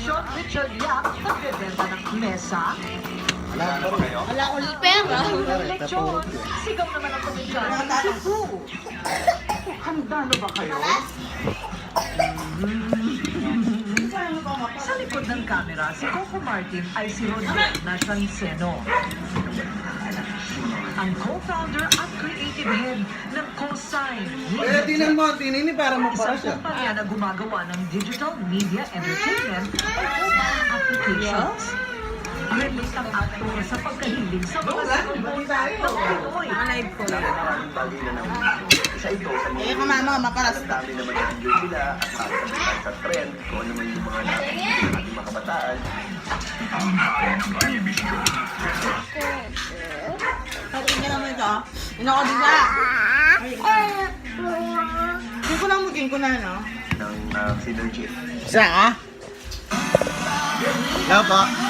Sean Richard Yap, nagbebenta ng mesa. Wala ulit pera. Lechon. Sigaw naman ang komedyante si Pooh. Handa na ba kayo? Sa likod ng camera, si Coco Martin ay si Rodel Nasanceno. Ang co-founder at creative head ng Cosign. Tinan mo, tinini para mapara Isang siya. kumpanya na gumagawa ng digital media entertainment o mobile applications. Relate ang actor sa pagkahilig sa mga sinubuhay ng Pinoy. Live ko lang. Isa ito sa mga Eh, kamama, maparas ka. dami naman na-enjoy sila at makakalimutan sa trend kung ano man yung mga ating mga kabataan. Patingin naman ito. Inako din na. Hindi ko na, no? ng synergy. Isa ka? Hello po.